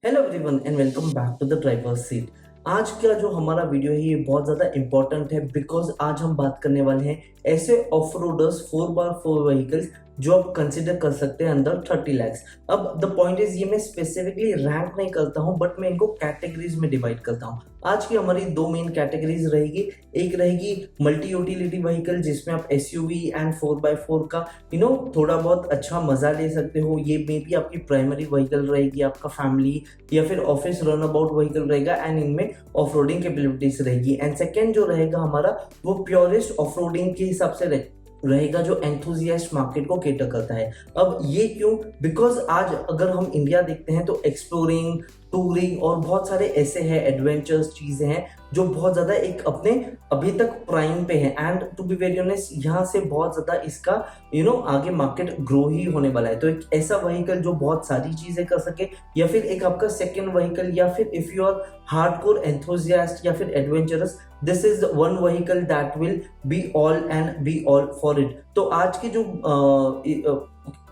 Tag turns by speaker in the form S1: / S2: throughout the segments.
S1: Hello everyone and welcome back to the driver seat. आज का जो हमारा वीडियो है ये बहुत ज़्यादा इंपॉर्टेंट है बिकॉज आज हम बात करने वाले हैं ऐसे ऑफ रोडर्स 4x4 व्हीकल्स जो आप कंसिडर कर सकते हैं अंडर 30 लैक्स। अब द पॉइंट इज ये मैं स्पेसिफिकली रैंक नहीं करता हूं बट मैं इनको कैटेगरीज में डिवाइड करता हूं। आज की हमारी दो मेन कैटेगरीज रहेगी। एक रहेगी मल्टी यूटिलिटी व्हीकल जिसमें आप एसयूवी एंड 4x4 का थोड़ा बहुत अच्छा मजा ले सकते हो। ये मे बी आपकी प्राइमरी व्हीकल रहेगी, आपका फैमिली या फिर ऑफिस रन अबाउट व्हीकल रहेगा एंड इनमें ऑफ रोडिंग कैपेबिलिटीज रहेगी। एंड सेकेंड जो रहेगा हमारा वो प्योरेस्ट ऑफ रोडिंग के हिसाब से रहेगा जो एंथुजियास्ट मार्केट को केटर करता है। अब ये क्यों? बिकॉज आज अगर हम इंडिया देखते हैं तो एक्सप्लोरिंग, टूरिंग और बहुत सारे ऐसे हैं एडवेंचर्स चीजें हैं जो बहुत ज्यादा एक अपने अभी तक प्राइम पे है। And to be very honest यहाँ से बहुत ज्यादा इसका आगे मार्केट ग्रो ही होने वाला है। तो एक ऐसा व्हीकल जो बहुत सारी चीजें कर सके या फिर एक आपका सेकेंड व्हीकल या फिर if you are hardcore enthusiast या फिर adventurous, this is one vehicle that will be all and be all for it. तो आज की जो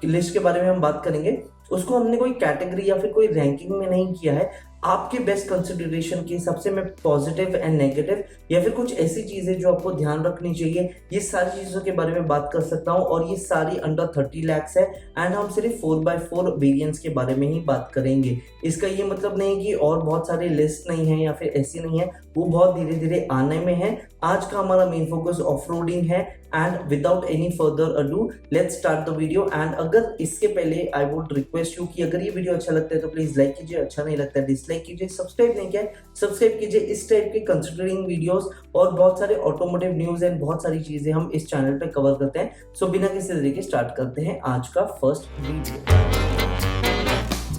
S1: लिस्ट के बारे में हम बात करेंगे उसको हमने कोई कैटेगरी या फिर कोई रैंकिंग में नहीं किया है। आपके बेस्ट कंसिडरेशन के हिसाब से मैं पॉजिटिव एंड नेगेटिव या फिर कुछ ऐसी चीजें जो आपको ध्यान रखनी चाहिए ये सारी चीजों के बारे में बात कर सकता हूं। और ये सारी अंडर 30 लैक्स है एंड हम सिर्फ 4x4 वेरिएंट्स के बारे में ही बात करेंगे। इसका ये मतलब नहीं कि और बहुत सारे लिस्ट नहीं है या फिर ऐसी नहीं है, वो बहुत धीरे धीरे आने में है। आज का हमारा मेन फोकस ऑफ रोडिंग है and without any further ado let's start the video. And अगर इसके पहले आई वुड रिक्वेस्ट यू कि अगर ये वीडियो अच्छा लगता है तो प्लीज लाइक कीजिए, अच्छा नहीं लगता है डिसलाइक कीजिए, सब्सक्राइब नहीं किया सब्सक्राइब कीजिए। इस टाइप के कंसिडरिंग वीडियोस और बहुत सारे ऑटोमोटिव न्यूज एंड बहुत सारी चीजें हम इस चैनल पे कवर करते हैं। सो बिना किसी देरी के स्टार्ट करते हैं आज का फर्स्ट वीडियो।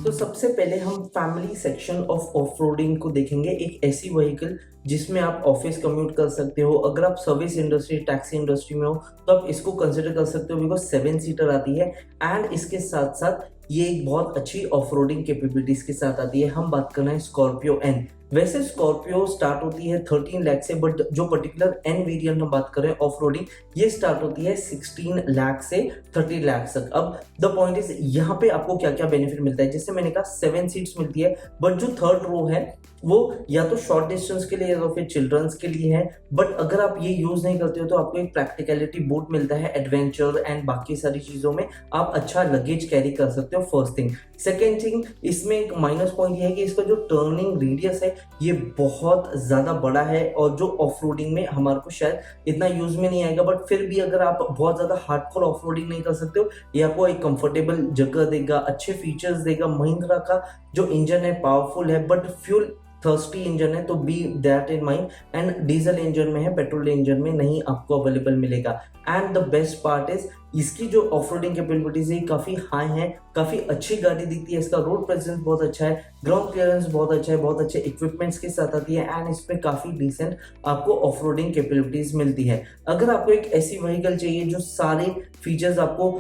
S1: तो सबसे पहले हम family section of off roading को देखेंगे। एक ऐसी व्हीकल जिसमें आप ऑफिस कम्यूट कर सकते हो। अगर आप सर्विस इंडस्ट्री, टैक्सी इंडस्ट्री में हो तो आप इसको कंसिडर कर सकते हो बिकॉज 7 सीटर आती है एंड इसके साथ साथ ये एक बहुत अच्छी ऑफ रोडिंग कैपेबिलिटीज के साथ आती है। हम बात कर रहे हैं स्कॉर्पियो एन। वैसे स्कॉर्पियो स्टार्ट होती है 13 लाख से बट जो पर्टिकुलर एन वेरिएंट हम बात कर रहे हैं ऑफ रोडिंग ये स्टार्ट होती है 16 लाख से 30 लाख तक। अब द पॉइंट इज यहाँ पे आपको क्या क्या बेनिफिट मिलता है। जैसे मैंने कहा 7 सीट्स मिलती है बट जो थर्ड रो है वो या तो शॉर्ट डिस्टेंस के लिए या तो फिर चिल्ड्रंस के लिए है। बट अगर आप ये यूज नहीं करते हो तो आपको एक प्रैक्टिकलिटी बूट मिलता है एडवेंचर एंड बाकी सारी चीजों में आप अच्छा लगेज कैरी कर सकते हो। First thing. सेकेंड थिंग, इसमें एक माइनस पॉइंट ये है कि इसका जो टर्निंग रेडियस है ये बहुत ज्यादा बड़ा है और जो ऑफ रोडिंग में हमारे को शायद इतना यूज में नहीं आएगा। बट फिर भी अगर आप बहुत ज्यादा हार्डकोर ऑफ रोडिंग नहीं कर सकते हो ये आपको एक कंफर्टेबल जगह देगा, अच्छे फीचर्स देगा। महिंद्रा का जो इंजन है पावरफुल है बट फ्यूल थर्स्टी इंजन है तो be that in mind. And diesel engine में है, पेट्रोल इंजन में नहीं आपको अवेलेबल मिलेगा। And the best part is इसकी जो ऑफ रोडिंग कैपेबिलिटीज है काफी हाई है, काफी अच्छी गाड़ी दिखती है। इसका रोड प्रेजेंस बहुत अच्छा है, ग्राउंड क्लियरेंस बहुत अच्छा है, बहुत अच्छे इक्विपमेंट्स के साथ आती है एंड इसमें काफी डिसेंट आपको ऑफ रोडिंग कैपेबिलिटीज मिलती है। अगर आपको एक ऐसी व्हीकल चाहिए जो सारे फीचर्स आपको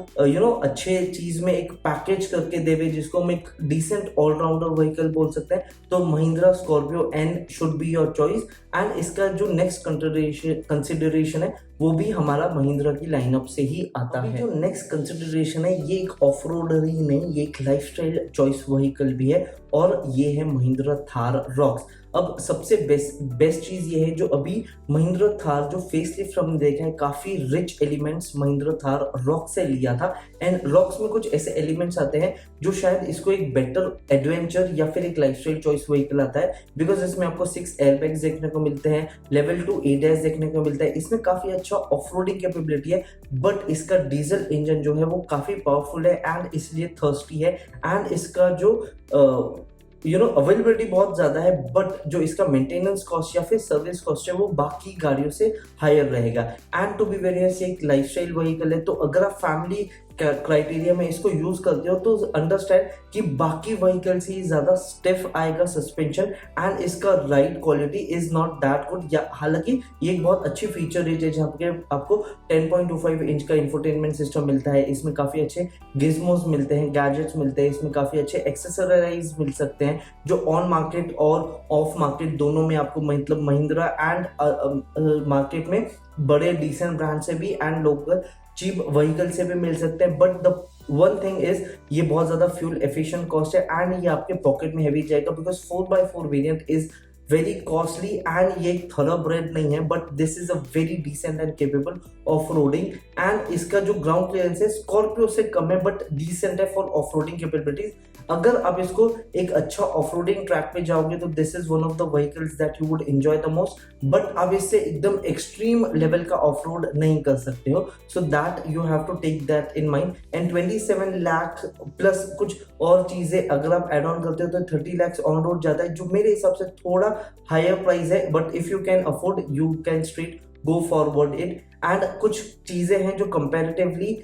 S1: अच्छे चीज में एक पैकेज करके देवे जिसको हम एक डिसेंट ऑलराउंडर व्हीकल बोल सकते हैं तो Mahindra Scorpio N should be your choice. And इसका जो नेक्स्ट कंसिडरेशन है वो भी हमारा महिंद्रा की लाइनअप से ही आता है। जो नेक्स्ट कंसिडरेशन है ये एक ऑफ रोडर ही नहीं, ये एक लाइफस्टाइल चॉइस व्हीकल भी है और ये है महिंद्रा थार रॉक्स। अब सबसे बेस्ट चीज ये है जो अभी महिंद्रा थार जो फेसलिफ्ट हमने देखा है काफी rich elements Mahindra Thar rocks से लिया था। एंड रॉक्स में कुछ ऐसे एलिमेंट्स आते हैं जो शायद इसको एक बेटर एडवेंचर या फिर एक लाइफस्टाइल चॉइस व्हीकल आता है बिकॉज इसमें आपको 6 एयरबैग्स देखने को मिलते हैं, लेवल 2 ADAS देखने को मिलता है। इसमें काफी अच्छा ऑफ रोडिंग कैपेबिलिटी है बट इसका डीजल इंजन जो है वो काफी पावरफुल है एंड इसलिए थर्स्टी है। एंड इसका जो अवेलेबिलिटी बहुत ज्यादा है बट जो इसका मेंटेनेंस कॉस्ट या फिर सर्विस कॉस्ट है वो बाकी गाड़ियों से हायर रहेगा। एंड टू बी वेरी एक लाइफस्टाइल व्हीकल है तो अगर आप फैमिली क्राइटेरिया में इसको यूज करते हो तो अंडरस्टैंड कि बाकी व्हीकल से ही ज्यादा स्टिफ आएगा सस्पेंशन एंड इसका ride quality is not that good. हालांकि ये एक बहुत अच्छी फीचर है जहाँ पे आपको 10.25 इंच का इंफोटेनमेंट सिस्टम मिलता है। इसमें काफी अच्छे गिज्मोस मिलते हैं, गैजेट्स मिलते हैं, इसमें काफी अच्छे एक्सेसरीज मिल सकते हैं जो ऑन मार्केट और ऑफ मार्केट दोनों में आपको मतलब महिंद्रा एंड मार्केट में बड़े डिसेंट ब्रांड से भी एंड लोकल चीप व्हीकल से भी मिल सकते हैं। But the one thing is ये बहुत ज्यादा फ्यूल एफिशिएंट कॉस्ट है एंड ये आपके पॉकेट में हैवी जाएगा because 4x4 variant is very costly and ये थॉरोब्रेड नहीं है, but this is a very decent and capable off roading and इसका जो ग्राउंड क्लियरेंस है स्कॉर्पियो से कम है बट डिसेंट है फॉर ऑफ रोडिंग कैपेबिलिटीज। अगर आप इसको एक अच्छा ऑफ रोडिंग ट्रैक पे जाओगे तो this is one of the vehicles that you would enjoy the most, but आप इससे एकदम एक्सट्रीम लेवल का ऑफ रोड नहीं कर सकते हो, so that you have to take that in mind. And 27 lakh plus कुछ और चीजें अगर आप एड ऑन करते हो तो 30 लाख ऑन रोड जाता है, जो मेरे हिसाब से थोड़ा हायर प्राइस है, but if you can afford you can straight go forward it. And कुछ चीजें हैं जो comparatively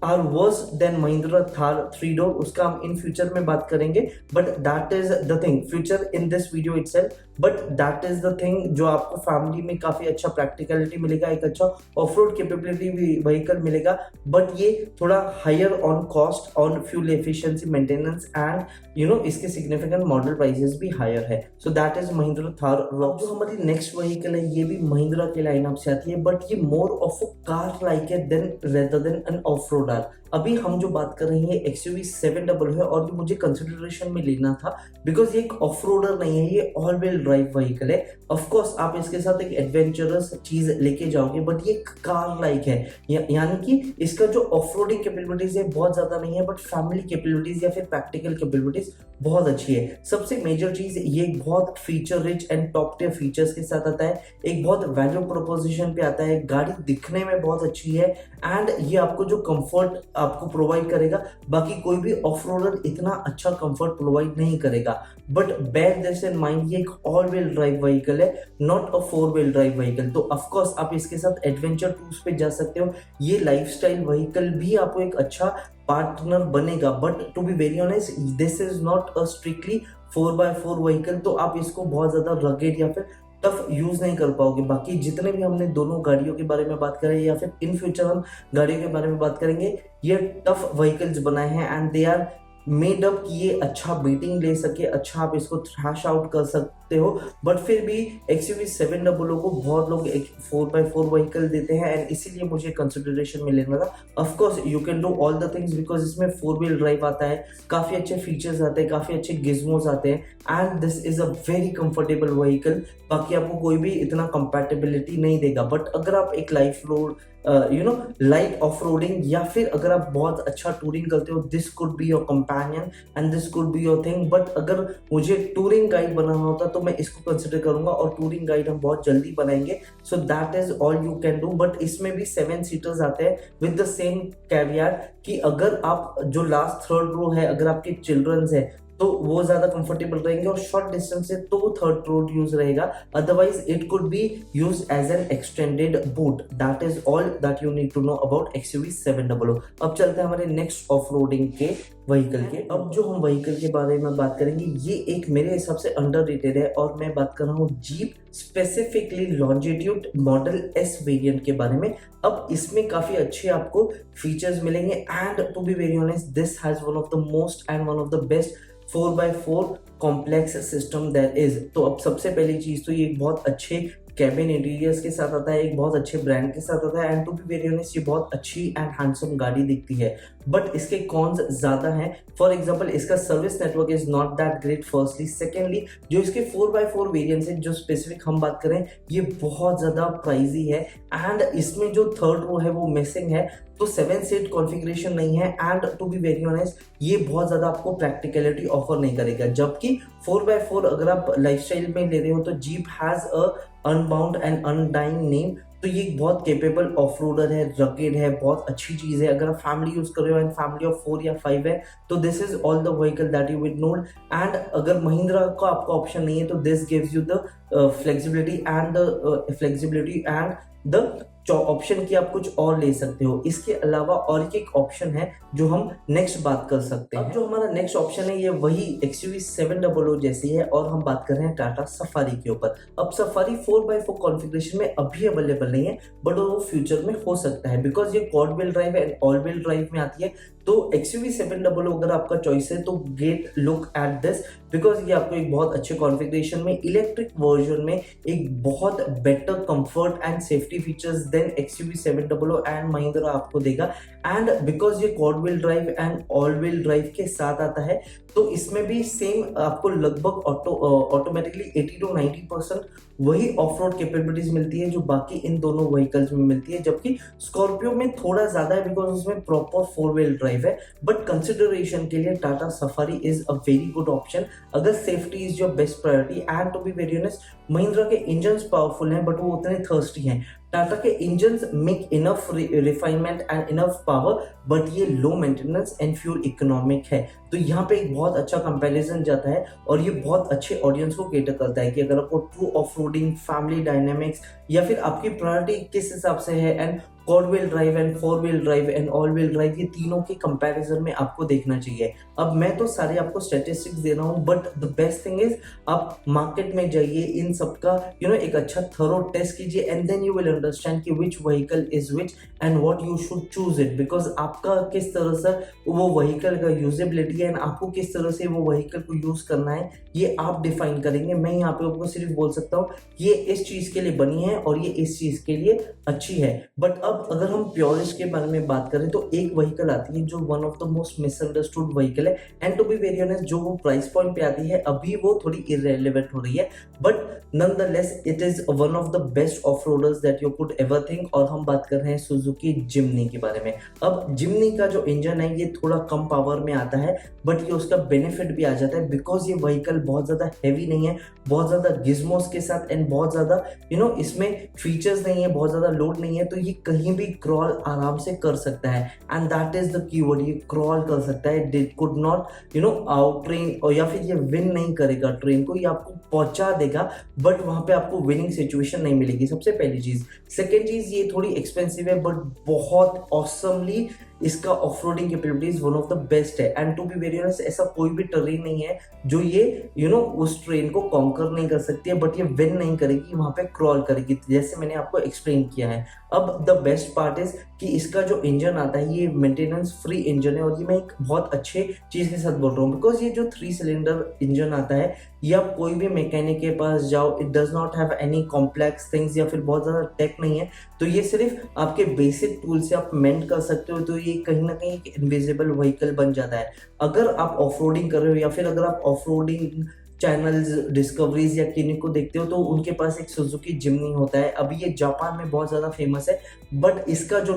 S1: are worse than Mahindra Thar 3 door, उसका हम इन फ्यूचर में बात करेंगे, but that is the thing future in this video itself, but that is the thing जो आपको फैमिली में काफी अच्छा प्रैक्टिकलिटी मिलेगा, एक अच्छा ऑफ रोड कैपेबिलिटी व्हीकल मिलेगा, बट ये थोड़ा higher on cost on fuel efficiency maintenance and इसके सिग्निफिकेंट मॉडल प्राइसेस भी हायर है। So that is Mahindra Thar रॉक। जो हमारी नेक्स्ट व्हीकल है ये भी महिंद्रा के लाइनअप से आती है, बट ये more of a car like है than rather than an off roader. अभी हम जो बात कर रहे हैं XUV 700 है और ये मुझे कंसिडरेशन में लेना था बिकॉज ये एक ऑफ रोडर नहीं है, ये ऑल व्हील ड्राइव व्हीकल है। ऑफ कोर्स आप इसके साथ एक एडवेंचरस चीज लेके जाओगे, बट ये कार लाइक है, यानी कि इसका जो ऑफ रोडिंग कैपेबिलिटीज है बहुत ज्यादा नहीं है, बट फैमिली कैपेबिलिटीज या फिर प्रैक्टिकल कैपेबिलिटीज बहुत अच्छी है। सबसे मेजर चीज ये बहुत feature rich and top tier features के साथ आता है, एक बहुत वैल्यू प्रोपोजिशन पे आता है, गाड़ी दिखने में बहुत अच्छी है एंड ये आपको जो कंफर्ट आपको प्रोवाइड करेगा, बाकी कोई भी ऑफ रोडर इतना अच्छा कंफर्ट प्रोवाइड नहीं करेगा। But bear this in mind ये एक ऑल व्हील ड्राइव व्हीकल है, not a 4 wheel drive vehicle, तो ऑफ कोर्स आप इसके साथ एडवेंचर टूर्स पे जा सकते हो। ये लाइफस्टाइल व्हीकल भी आपको एक अच्छा पार्टनर बनेगा, but to be very honest this is not a strictly 4x4 vehicle, तो आप इसको बहुत ज्यादा रगेड या फिर टफ यूज नहीं कर पाओगे। बाकी जितने भी हमने दोनों गाड़ियों के बारे में बात करें या फिर इन फ्यूचर हम गाड़ियों के बारे में बात करेंगे, ये टफ व्हीकल्स बनाए हैं and they are made up कि ये अच्छा बीटिंग ले सके, अच्छा आप इसको थ्रैश आउट कर सकते हो। बट फिर भी XUV 700 को बहुत लोग एक 4x4 व्हीकल देते हैं एंड इसीलिए मुझे कंसिडरेशन में लेना था। Of course you can do all the things because इसमें 4 व्हील ड्राइव आता है, काफी अच्छे फीचर्स आते हैं, काफी अच्छे गिज्मोस आते हैं and this is a very comfortable vehicle. बाकी आपको कोई भी इतना कंपैटिबिलिटी नहीं देगा, बट अगर आप एक life road light off roading या फिर अगर आप बहुत अच्छा टूरिंग करते हो, this could be your companion and this could be your thing. But अगर मुझे टूरिंग गाइड बनाना होता तो मैं इसको कंसिडर करूंगा और टूरिंग गाइड हम बहुत जल्दी बनाएंगे, सो that is all you can do. But इसमें भी 7 सीटर्स आते हैं विद द सेम कैवियर कि अगर आप जो लास्ट 3rd रो है अगर आपके चिल्ड्रंस है तो वो ज्यादा कंफर्टेबल रहेंगे, और शॉर्ट डिस्टेंस है तो 3rd रोड यूज रहेगा, otherwise it could be use as an extended boot. That is all that you need to know about XUV 700। अब चलते हैं हमारे नेक्स्ट ऑफ रोडिंग के व्हीकल के। अब जो हम व्हीकल के बारे में बात करेंगे ये एक मेरे हिसाब से अंडररेटेड है और मैं बात कर रहा हूँ jeep specifically longitude model S variant के बारे में। अब इसमें काफी अच्छे आपको फीचर्स मिलेंगे and to be very honest this has one of the most and one of the best 4x4 complex system that is. तो अब सबसे पहली चीज तो ये एक बहुत अच्छे कैबिन इंटीरियर्स के साथ आता है, एक बहुत अच्छे ब्रांड के साथ आता है and to be very honest ये बहुत अच्छी एंड हैंडसम गाड़ी दिखती है, बट इसके कॉन्स ज्यादा हैं। फॉर एग्जांपल इसका service network is not that great firstly, secondly जो इसके 4x4 वेरिएंट्स हैं जो स्पेसिफिक हम बात करें ये बहुत ज्यादा प्राइजी है एंड इसमें जो 3rd रो है वो मिसिंग है, तो 7 सीट कॉन्फ़िगरेशन नहीं है and to be very honest ये बहुत ज्यादा आपको प्रैक्टिकलिटी ऑफर नहीं करेगा। जबकि 4x4 अगर आप लाइफस्टाइल में ले रहे हो तो jeep has a unbound and undying name, तो ये बहुत केपेबल ऑफ रोडर है, रगेड है, बहुत अच्छी चीज है। अगर आप फैमिली यूज कर रहे हो एंड फैमिली ऑफ 4 या 5 है तो this is all the vehicle that you will need. And अगर महिंद्रा का आपका ऑप्शन नहीं है तो this gives you the flexibility and the option की आप कुछ और ले सकते हो। इसके अलावा और एक ऑप्शन है जो हम नेक्स्ट बात कर सकते हैं। अब जो हमारा नेक्स्ट ऑप्शन है ये वही XUV 700 जैसी है और हम बात कर रहे हैं टाटा सफारी के ऊपर। अब सफारी 4x4 कॉन्फ़िगरेशन में अभी अवेलेबल नहीं है, बट वो फ्यूचर में हो सकता है बिकॉज ये quad wheel drive and all wheel drive में आती है। तो XUV700 अगर आपका चॉइस है तो get look at this, because ये आपको एक बहुत अच्छे कॉन्फ़िगरेशन में इलेक्ट्रिक वर्जन में एक बहुत better comfort and safety features than XUV700 and Mahindra आपको देगा। एंड बिकॉज ये quad wheel drive and all wheel drive के साथ आता है, तो इसमें भी सेम आपको लगभग ऑटोमेटिकली 80 to 90% वही ऑफ रोड कैपेबिलिटीज मिलती है जो बाकी इन दोनों व्हीकल्स में मिलती है, जबकि स्कॉर्पियो में थोड़ा ज्यादा है बिकॉज उसमें प्रॉपर 4 व्हील ड्राइव है। बट कंसिडरेशन के लिए Tata safari is a very good option अगर safety is your best priority. And to be very honest, Mahindra के इंजन पावरफुल हैं बट वो उतने थर्स्टी हैं। टाटा के engines make enough refinement and enough power, but ये low maintenance and fuel economic है। तो यहाँ पे एक बहुत अच्छा कंपैरिजन जाता है और ये बहुत अच्छे ऑडियंस को केटर करता है कि अगर आपको true off roading, family dynamics या फिर आपकी प्रायोरिटी किस हिसाब से है, and quad wheel drive and 4 wheel drive and all wheel drive, ये तीनों के कंपैरिजन में आपको देखना चाहिए। अब मैं तो सारे आपको स्टैटिस्टिक्स दे रहा हूँ, but the best thing is आप मार्केट में जाइए, इन सबका एक अच्छा थरो टेस्ट कीजिए and then you will understand कि which vehicle is which and what you should choose it, because आपका किस तरह से वो व्हीकल का यूजेबिलिटी है एंड आपको किस तरह से वो व्हीकल को यूज करना है ये आप डिफाइन करेंगे। मैं यहाँ पे आपको सिर्फ बोल सकता हूँ ये इस चीज के लिए बनी है और ये इस चीज के लिए अच्छी है। बट अब अगर हम प्योरिस्ट के बारे में बात करें तो एक व्हीकल आती है जो one of the most misunderstood vehicle है, and to be very honest जो वो प्राइस पॉइंट पे आती है अभी वो थोड़ी इररेलेवेंट हो रही है, but nonetheless it is one of the best off roaders that you could ever think. और हम बात कर रहे हैं सुजुकी जिम्नी के बारे में। अब जिम्नी का जो इंजन है ये थोड़ा कम पावर में आता है, बट ये उसका बेनिफिट भी आ जाता है बिकॉज ये व्हीकल बहुत ज्यादा हैवी नहीं है, बहुत ज्यादा गिज्मोस के साथ एंड बहुत ज्यादा इसमें फीचर्स नहीं है, बहुत ज्यादा लोड नहीं है, तो ये कहीं भी क्रॉल आराम से कर सकता है। And that is the keyword, ये क्रॉल कर सकता है। It could not out train और या फिर ये विन नहीं करेगा ट्रेन को, ये आपको पहुंचा देगा बट वहां पे आपको विनिंग सिचुएशन नहीं मिलेगी, सबसे पहली चीज। सेकेंड चीज, ये थोड़ी एक्सपेंसिव है बट बहुत ऑसमली इसका offroading capabilities one of the best है। And to be very honest ऐसा कोई भी टर्रेन नहीं है जो ये उस ट्रेन को कॉन्कर नहीं कर सकती है, बट ये विन नहीं करेगी, वहां पे क्रॉल करेगी, जैसे मैंने आपको एक्सप्लेन किया है। अब द बेस्ट पार्ट इज कि इसका जो इंजन आता है ये मेंटेनेंस फ्री इंजन है, और ये मैं एक बहुत अच्छे चीज के साथ बोल रहा हूँ बिकॉज ये जो 3 सिलेंडर इंजन आता है ये आप कोई भी मैकेनिक के पास जाओ, it does not have any complex things या फिर बहुत ज्यादा टेक नहीं है, तो ये सिर्फ आपके बेसिक टूल से आप मेंट कर सकते हो, तो ये कहीं ना कहीं एक इनविजिबल व्हीकल बन जाता है। अगर आप ऑफ रोडिंग कर रहे हो या फिर अगर आप ऑफ रोडिंग चैनल्स, डिस्कवरीज या किन्हीं को देखते हो तो उनके पास एक सुजुकी जिम्नी होता है। अभी ये जापान में बहुत ज़्यादा फेमस है, बट इसका जो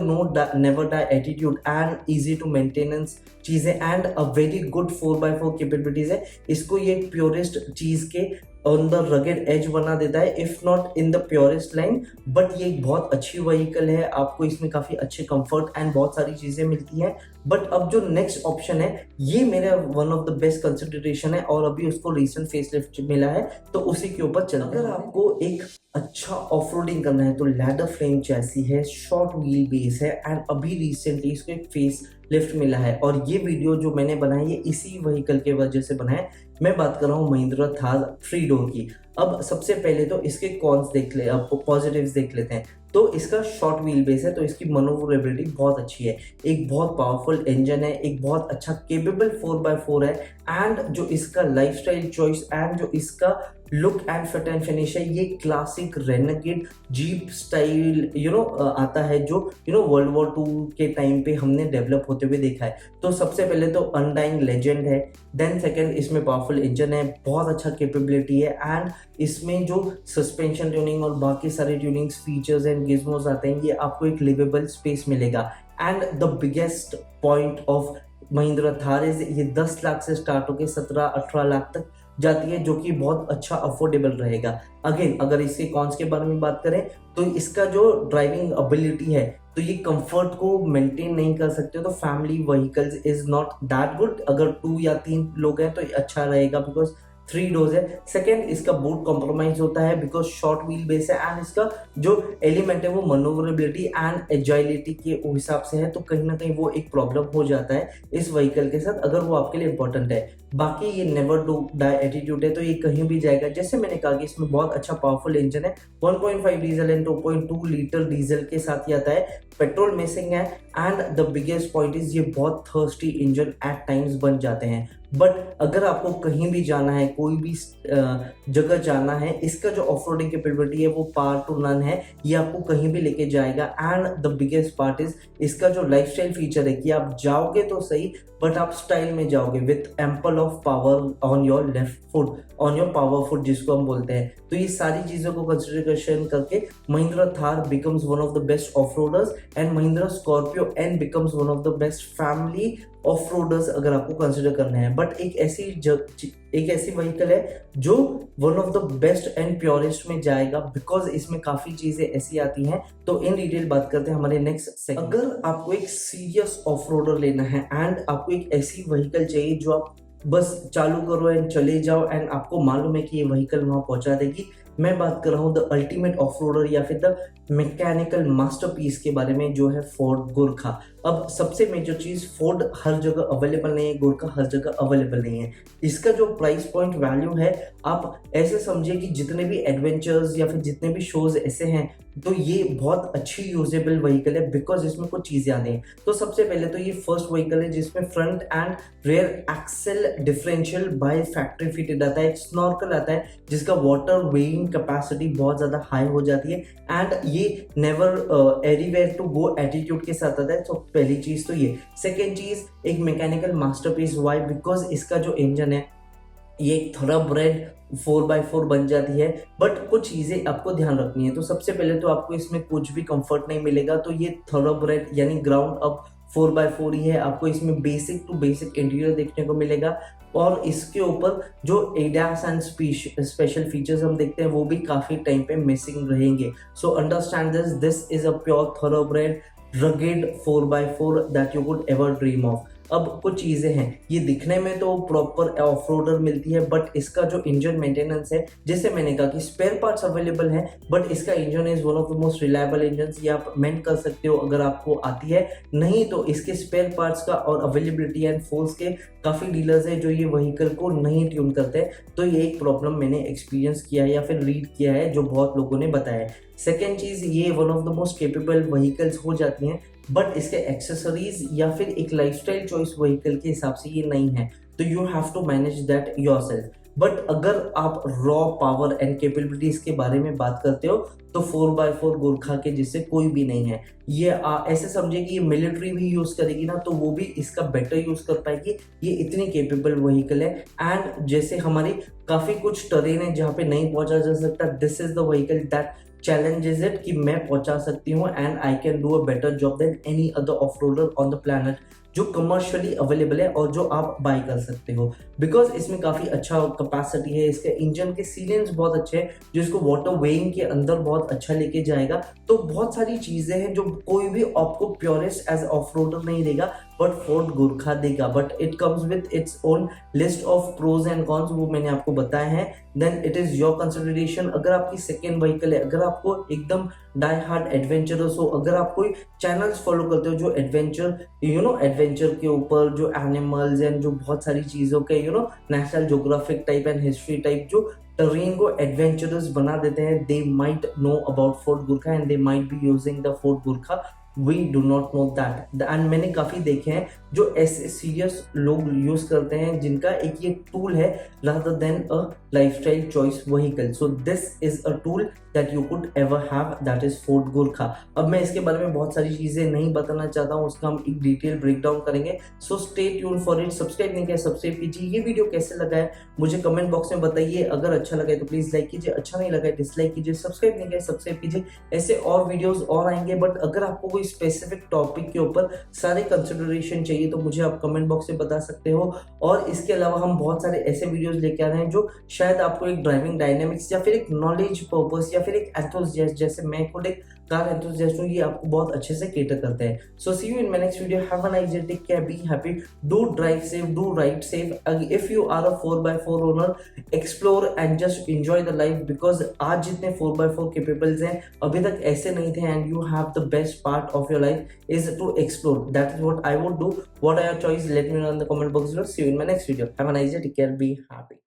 S1: never die attitude and easy to maintenance चीज़ है and a very good 4x4 capabilities है, इसको ये प्योरेस्ट चीज़ के ऑन द रगेड एज बना देता है, if not in the purest line. But ये एक बहुत अच्छी व्हीकल है, आपको इसमें काफ़ी अच्छे कंफर्ट एंड बहुत सारी चीज़ें मिलती हैं। बट अब जो नेक्स्ट ऑप्शन है ये मेरा one of the best consideration है और अभी उसको रिसेंट फेसलिफ्ट मिला है, तो उसी के ऊपर चलते हैं। अगर आपको एक अच्छा ऑफ रोडिंग करना है तो लैडर फ्रेम चैसी है, शॉर्ट व्हील बेस है एंड अभी रिसेंटली इसको एक फेस लिफ्ट मिला है, और ये वीडियो जो मैंने बनाई है इसी व्हीकल के वजह से बना है। मैं बात कर रहा हूँ महिंद्रा थार 3 डोर की। अब सबसे पहले तो इसके कॉन्स देख ले, आपको पॉजिटिव्स देख लेते हैं। तो इसका शॉर्ट व्हील बेस है तो इसकी मनोवरेबिलिटी बहुत अच्छी है, एक बहुत पावरफुल इंजन है, एक बहुत अच्छा केपेबल 4x4 है, एंड जो इसका लाइफस्टाइल चॉइस एंड जो इसका look and fit and finish है ये क्लासिक रेनेगेड जीप स्टाइल आता है जो वर्ल्ड वॉर 2 के टाइम पे हमने डेवलप होते हुए देखा है। तो सबसे पहले तो अनडाइंग लेजेंड है, देन सेकंड इसमें पावरफुल इंजन है, बहुत अच्छा कैपेबिलिटी है, एंड इसमें जो सस्पेंशन ट्यूनिंग और बाकी सारे ट्यूनिंग्स फीचर्स एंड गिज्मोस आते हैं ये आपको एक लिवेबल स्पेस मिलेगा। And the biggest point of Mahindra Thar is ये 10 लाख से स्टार्ट होकर 17-18 लाख तक जाती है, जो कि बहुत अच्छा अफोर्डेबल रहेगा। अगेन अगर इसके कॉन्स के बारे में बात करें तो इसका जो ड्राइविंग एबिलिटी है तो ये कंफर्ट को मेंटेन नहीं कर सकते, तो family vehicles is not that good. अगर 2 या 3 लोग हैं तो ये अच्छा रहेगा बिकॉज 3 डोर्स है। सेकेंड, इसका बूट कॉम्प्रोमाइज होता है बिकॉज शॉर्ट व्हील बेस है एंड इसका जो एलिमेंट है वो मनोवरेबिलिटी एंड एजाइलिटी के हिसाब से है, तो कहीं ना कहीं वो एक प्रॉब्लम हो जाता है इस व्हीकल के साथ अगर वो आपके लिए इंपॉर्टेंट है। बाकी ये नेवर डू डाई एटीट्यूड है, तो ये कहीं भी जाएगा। जैसे मैंने कहा कि इसमें बहुत अच्छा पावरफुल इंजन है, 1.5 डीजल एंड 2.2 लीटर डीजल के साथ ही आता है, पेट्रोल मिसिंग है and the biggest point is ये बहुत थर्स्टी इंजन एट टाइम्स बन जाते हैं। बट अगर आपको कहीं भी जाना है, कोई भी जगह जाना है, इसका जो ऑफ रोडिंग कैपेबिलिटी है वो पार टू नन है, ये आपको कहीं भी लेके जाएगा। And the biggest part is इसका जो लाइफस्टाइल फीचर है कि आप जाओगे तो सही बट आप स्टाइल में जाओगे with ample of power on your left foot, on your power foot जिसको हम बोलते हैं। तो ये सारी चीजों को कंसिडरेशन करके Mahindra Thar becomes one of the best off roaders and Mahindra Scorpio N becomes one of the best family off roaders अगर आपको कंसिडर करना है। बट एक ऐसी व्हीकल है जो one of the best and purest में जाएगा बिकॉज इसमें काफी चीजें ऐसी आती हैं। तो इन डिटेल बात करते हैं हमारे नेक्स्ट सेगमेंट। अगर आपको एक सीरियस ऑफ रोडर लेना है एंड आपको एक ऐसी व्हीकल चाहिए जो आप बस चालू करो एंड चले जाओ एंड आपको मालूम है कि ये व्हीकल वहां पहुंचा देगी, मैं बात कर रहा हूँ द अल्टीमेट ऑफ रोडर या फिर द मैकेनिकल मास्टरपीस के बारे में, जो है फोर्ड गुरखा। अब सबसे मेजर चीज, फोर्ड हर जगह अवेलेबल नहीं है, गुरखा हर जगह अवेलेबल नहीं है। इसका जो प्राइस पॉइंट वैल्यू है, आप ऐसे समझिए कि जितने भी एडवेंचर्स या फिर जितने भी शोज ऐसे हैं, तो ये बहुत अच्छी यूजेबल व्हीकल है बिकॉज इसमें कुछ चीजें आती हैं। तो सबसे पहले तो ये फर्स्ट व्हीकल है जिसमें front and rear axle differential by factory fitted आता है, एक स्नॉर्कल आता है जिसका वाटर वेइंग कैपेसिटी बहुत ज्यादा हाई हो जाती है एंड ये never anywhere to go attitude के साथ आता है। तो पहली चीज तो ये। सेकेंड चीज, एक मैकेनिकल मास्टरपीस। वाई? बिकॉज इसका जो इंजन है ये एक थॉरब्रेड 4x4 बन जाती है। बट कुछ चीजें आपको ध्यान रखनी है। तो सबसे पहले तो आपको इसमें कुछ भी कंफर्ट नहीं मिलेगा, तो ये थॉरब्रेड यानी ग्राउंड अप 4x4 ही है। आपको इसमें बेसिक टू बेसिक इंटीरियर देखने को मिलेगा और इसके ऊपर जो एडास एंड स्पेशल फीचर्स हम देखते हैं वो भी काफी टाइम पे मिसिंग रहेंगे। So understand this is a pure thoroughbred rugged 4x4 that you could ever dream of। अब कुछ चीजें हैं, ये दिखने में तो प्रॉपर ऑफ रोडर मिलती है बट इसका जो इंजन मेंटेनेंस है, जैसे मैंने कहा कि स्पेयर पार्ट्स अवेलेबल हैं बट इसका engine is one of the most reliable engine. ये आप मेंट कर सकते हो अगर आपको आती है, नहीं तो इसके स्पेयर पार्ट्स का और अवेलेबिलिटी एंड फोर्स के काफी डीलर्स है जो ये व्हीकल को नहीं ट्यून करते। तो ये एक प्रॉब्लम मैंने एक्सपीरियंस किया है या फिर रीड किया है जो बहुत लोगों ने बताया है। सेकेंड चीज, ये one of the most capable vehicles हो जाती हैं बट इसके एक्सेसरीज या फिर एक लाइफस्टाइल चॉइस व्हीकल के हिसाब से ये नहीं है, तो you have to manage that yourself. But अगर आप रॉ पावर एंड कैपेबिलिटीज के बारे में बात करते हो तो 4x4 गुरखा के जिससे कोई भी नहीं है। ये ऐसे समझिए कि ये मिलिट्री भी यूज करेगी ना तो वो भी इसका बेटर यूज कर पाएगी, ये इतनी कैपेबल व्हीकल है। एंड जैसे हमारी काफी कुछ टरेन है जहाँ पे नहीं पहुंचा जा सकता, this is the vehicle that challenges it कि मैं पहुंचा सकती हूँ and I can do a better job than any other off roader on the planet जो कमर्शियली अवेलेबल है और जो आप बाय कर सकते हो। बिकॉज इसमें काफी अच्छा कैपेसिटी है, इसके इंजन के सीलेंस बहुत अच्छे हैं जो इसको वाटर वेइंग के अंदर बहुत अच्छा लेके जाएगा। तो बहुत सारी चीजें हैं जो कोई भी आपको प्योरेस्ट एज ऑफ रोडर नहीं देगा बट फोर्ड गुरखा देगा। But it comes with its own list of pros and cons, वो मैंने आपको बताया है। Then it is your consideration. अगर आपकी सेकेंड व्हीकल है, अगर आपको एकदम डाई हार्ड एडवेंचरस हो, अगर आप कोई चैनल्स फॉलो करते हो जो एडवेंचर एडवेंचर के ऊपर जो एनिमल्स एंड जो बहुत सारी चीजों के national geographic type and history type जो टर्रेन को एडवेंचरस बना देते हैं, they might know about Ford Gurkha and they might be using the Ford Gurkha. We do not know that and मैंने काफी देखे हैं जो ऐसे सीरियस लोग यूज करते हैं जिनका एक ये टूल है rather than a lifestyle choice vehicle। So this is a tool that you could ever have, that is Ford Gurkha। अब मैं इसके बारे में बहुत सारी चीजें नहीं बताना चाहता हूँ, उसका हम एक डिटेल ब्रेकडाउन करेंगे। So stay tuned for it। Subscribe नहीं किया सब्सक्राइब कीजिए। ये वीडियो कैसे लगा है मुझे कमेंट बॉक्स में बताइए। अगर अच्छा लगा है तो प्लीज लाइक कीजिए, अच्छा नहीं लगा है डिसलाइक कीजिए, सब्सक्राइब नहीं किया सब्सक्राइब कीजिए। ऐसे और वीडियोस और आएंगे बट अगर आपको कोई स्पेसिफिक टॉपिक के ऊपर सारे कंसिडरेशन चाहिए तो मुझे आप कमेंट बॉक्स में बता सकते हो। और इसके अलावा हम बहुत सारे ऐसे वीडियोस लेके आ रहे हैं जो शायद आपको एक ड्राइविंग डायनेमिक्स या फिर एक नॉलेज पर्पस या फिर एक एंथुसियास्ट, जैसे मैं खुद एक कार एंथुसियास्ट हूँ, ये आपको बहुत अच्छे से केटर करते हैं। So see you in my next video. Have a nice day, take care, be happy, do drive safe, do ride safe. If you are a 4x4 owner, explore and just enjoy the life, because आज जितने 4x4 केपेबल्स हैं अभी तक ऐसे नहीं थे, and you have the best part of your life is to explore. That is what I would do. What are your choice? Let me know in the comment box. See you in my next video. Have a nice day, take care, be happy.